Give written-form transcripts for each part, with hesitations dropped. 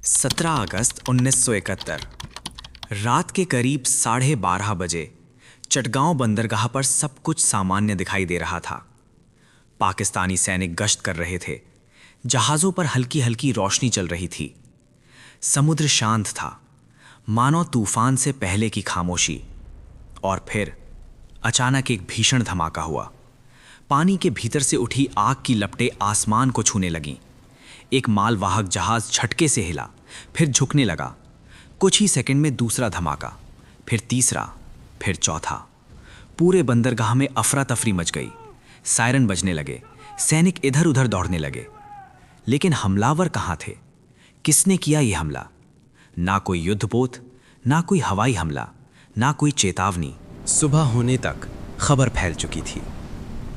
17 अगस्त 1971 रात के करीब 12:30 बजे चटगांव बंदरगाह पर सब कुछ सामान्य दिखाई दे रहा था। पाकिस्तानी सैनिक गश्त कर रहे थे। जहाज़ों पर हल्की हल्की रोशनी चल रही थी। समुद्र शांत था, मानो तूफान से पहले की खामोशी। और फिर अचानक एक भीषण धमाका हुआ। पानी के भीतर से उठी आग की लपटें आसमान को छूने लगीं। एक मालवाहक जहाज झटके से हिला, फिर झुकने लगा। कुछ ही सेकंड में दूसरा धमाका, फिर तीसरा, फिर चौथा। पूरे बंदरगाह में अफरा तफरी मच गई। सायरन बजने लगे, सैनिक इधर उधर दौड़ने लगे। लेकिन हमलावर कहाँ थे? किसने किया ये हमला? ना कोई युद्धपोत, ना कोई हवाई हमला, ना कोई चेतावनी। सुबह होने तक खबर फैल चुकी थी।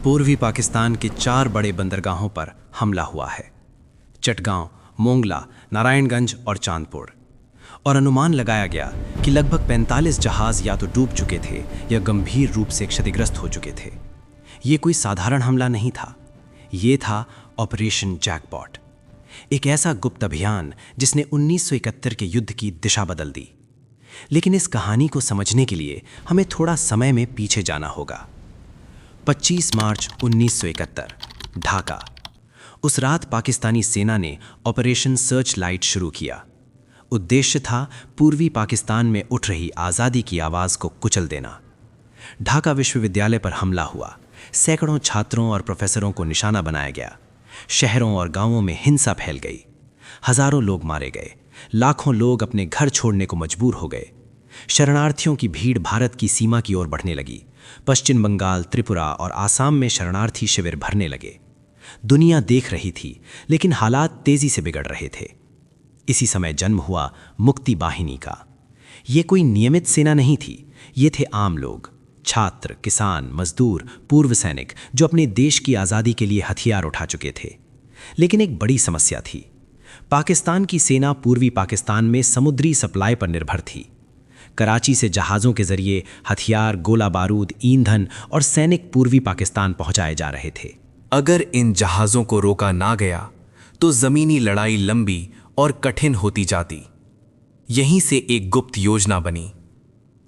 पूर्वी पाकिस्तान के 4 बड़े बंदरगाहों पर हमला हुआ है: चटगांव, मोंगला, नारायणगंज और चांदपुर। और अनुमान लगाया गया कि लगभग 45 जहाज या तो डूब चुके थे या गंभीर रूप से क्षतिग्रस्त हो चुके थे। ये कोई साधारण हमला नहीं था। ये था ऑपरेशन जैकपॉट, एक ऐसा गुप्त अभियान जिसने 1971 के युद्ध की दिशा बदल दी। लेकिन इस कहानी को समझने के लिए हमें थोड़ा समय में पीछे जाना होगा। 25 मार्च 1971, ढाका। उस रात पाकिस्तानी सेना ने ऑपरेशन सर्च लाइट शुरू किया। उद्देश्य था पूर्वी पाकिस्तान में उठ रही आज़ादी की आवाज़ को कुचल देना। ढाका विश्वविद्यालय पर हमला हुआ। सैकड़ों छात्रों और प्रोफेसरों को निशाना बनाया गया। शहरों और गांवों में हिंसा फैल गई। हजारों लोग मारे गए। लाखों लोग अपने घर छोड़ने को मजबूर हो गए। शरणार्थियों की भीड़ भारत की सीमा की ओर बढ़ने लगी। पश्चिम बंगाल, त्रिपुरा और आसाम में शरणार्थी शिविर भरने लगे। दुनिया देख रही थी, लेकिन हालात तेजी से बिगड़ रहे थे। इसी समय जन्म हुआ मुक्ति बाहिनी का। ये कोई नियमित सेना नहीं थी। ये थे आम लोग, छात्र, किसान, मजदूर, पूर्व सैनिक जो अपने देश की आज़ादी के लिए हथियार उठा चुके थे। लेकिन एक बड़ी समस्या थी। पाकिस्तान की सेना पूर्वी पाकिस्तान में समुद्री सप्लाई पर निर्भर थी। कराची से जहाज़ों के जरिए हथियार, गोला बारूद, ईंधन और सैनिक पूर्वी पाकिस्तान पहुंचाए जा रहे थे। अगर इन जहाज़ों को रोका ना गया तो ज़मीनी लड़ाई लंबी और कठिन होती जाती। यहीं से एक गुप्त योजना बनी।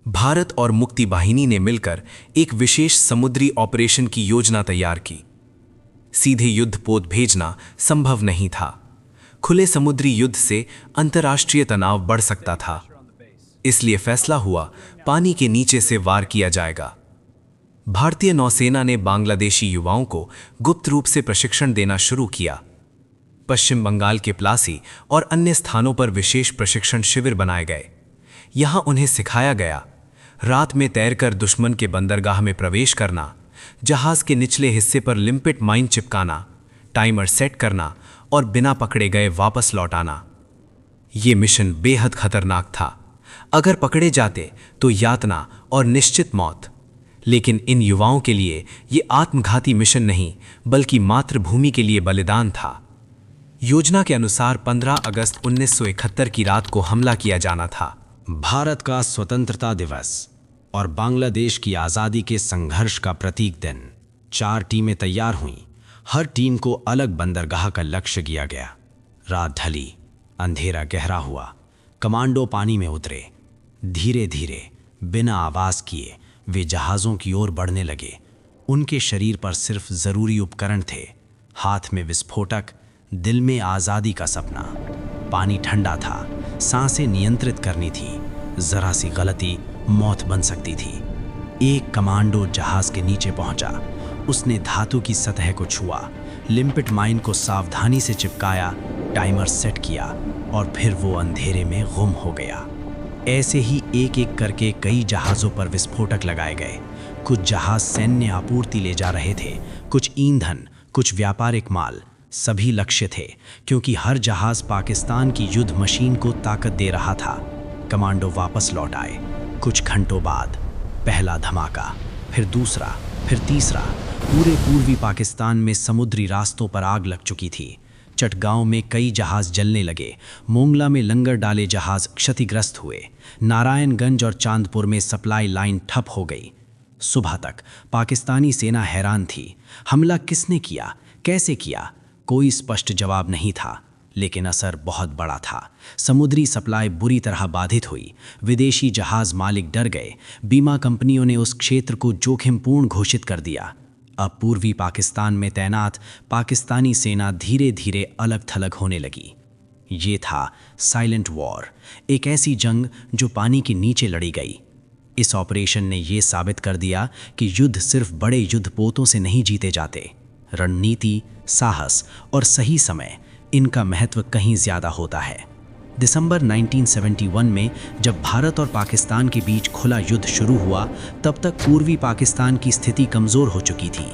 भारत और मुक्ति बाहिनी ने मिलकर एक विशेष समुद्री ऑपरेशन की योजना तैयार की। सीधे युद्धपोत भेजना संभव नहीं था। खुले समुद्री युद्ध से अंतर्राष्ट्रीय तनाव बढ़ सकता था। इसलिए फैसला हुआ पानी के नीचे से वार किया जाएगा। भारतीय नौसेना ने बांग्लादेशी युवाओं को गुप्त रूप से प्रशिक्षण देना शुरू किया। पश्चिम बंगाल के प्लासी और अन्य स्थानों पर विशेष प्रशिक्षण शिविर बनाए गए। यहां उन्हें सिखाया गया रात में तैरकर दुश्मन के बंदरगाह में प्रवेश करना, जहाज के निचले हिस्से पर लिम्पिट माइन चिपकाना, टाइमर सेट करना और बिना पकड़े गए वापस लौट आना। ये मिशन बेहद खतरनाक था। अगर पकड़े जाते तो यातना और निश्चित मौत। लेकिन इन युवाओं के लिए ये आत्मघाती मिशन नहीं, बल्कि मातृभूमि के लिए बलिदान था। योजना के अनुसार 15 अगस्त 1971 की रात को हमला किया जाना था। भारत का स्वतंत्रता दिवस और बांग्लादेश की आज़ादी के संघर्ष का प्रतीक दिन। 4 टीमें तैयार हुईं। हर टीम को अलग बंदरगाह का लक्ष्य दिया गया। रात ढली, अंधेरा गहरा हुआ। कमांडो पानी में उतरे। धीरे धीरे, बिना आवाज़ किए वे जहाज़ों की ओर बढ़ने लगे। उनके शरीर पर सिर्फ ज़रूरी उपकरण थे। हाथ में विस्फोटक, दिल में आज़ादी का सपना। पानी ठंडा था, सांसें नियंत्रित करनी थी। ज़रा सी गलती मौत बन सकती थी। एक कमांडो जहाज़ के नीचे पहुंचा। उसने धातु की सतह को छुआ, लिम्पिट माइन को सावधानी से चिपकाया, टाइमर सेट किया और फिर वो अंधेरे में गुम हो गया। ऐसे ही एक एक करके कई जहाज़ों पर विस्फोटक लगाए गए। कुछ जहाज़ सैन्य आपूर्ति ले जा रहे थे, कुछ ईंधन, कुछ व्यापारिक माल। सभी लक्ष्य थे, क्योंकि हर जहाज़ पाकिस्तान की युद्ध मशीन को ताकत दे रहा था। कमांडो वापस लौट आए। कुछ घंटों बाद पहला धमाका, फिर दूसरा, फिर तीसरा। पूरे पूर्वी पाकिस्तान में समुद्री रास्तों पर आग लग चुकी थी। चटगांव में कई जहाज़ जलने लगे। मोंगला में लंगर डाले जहाज़ क्षतिग्रस्त हुए। नारायणगंज और चांदपुर में सप्लाई लाइन ठप हो गई। सुबह तक पाकिस्तानी सेना हैरान थी। हमला किसने किया, कैसे किया? कोई स्पष्ट जवाब नहीं था। लेकिन असर बहुत बड़ा था। समुद्री सप्लाई बुरी तरह बाधित हुई, विदेशी जहाज मालिक डर गए, बीमा कंपनियों ने उस क्षेत्र को जोखिमपूर्ण घोषित कर दिया। अब पूर्वी पाकिस्तान में तैनात पाकिस्तानी सेना धीरे धीरे अलग थलग होने लगी। ये था साइलेंट वॉर, एक ऐसी जंग जो पानी के नीचे लड़ी गई। इस ऑपरेशन ने यह साबित कर दिया कि युद्ध सिर्फ बड़े युद्धपोतों से नहीं जीते जाते। रणनीति, साहस और सही समय, इनका महत्व कहीं ज्यादा होता है। दिसंबर 1971 में जब भारत और पाकिस्तान के बीच खुला युद्ध शुरू हुआ, तब तक पूर्वी पाकिस्तान की स्थिति कमजोर हो चुकी थी।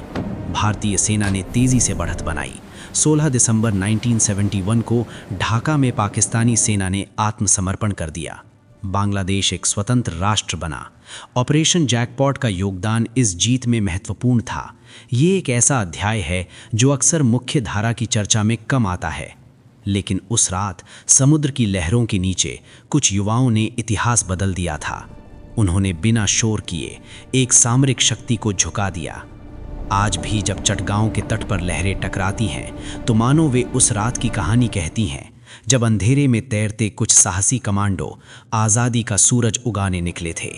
भारतीय सेना ने तेजी से बढ़त बनाई। 16 दिसंबर 1971 को ढाका में पाकिस्तानी सेना ने आत्मसमर्पण कर दिया। बांग्लादेश एक स्वतंत्र राष्ट्र बना। ऑपरेशन जैकपॉट का योगदान इस जीत में महत्वपूर्ण था। ये एक ऐसा अध्याय है जो अक्सर मुख्य धारा की चर्चा में कम आता है, लेकिन उस रात समुद्र की लहरों के नीचे कुछ युवाओं ने इतिहास बदल दिया था। उन्होंने बिना शोर किए एक सामरिक शक्ति को झुका दिया। आज भी जब चटगांव के तट पर लहरें टकराती हैं, तो मानो वे उस रात की कहानी कहती हैं, जब अंधेरे में तैरते कुछ साहसी कमांडो आज़ादी का सूरज उगाने निकले थे।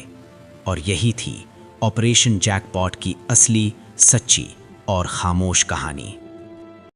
और यही थी ऑपरेशन जैकपॉट की असली, सच्ची और खामोश कहानी।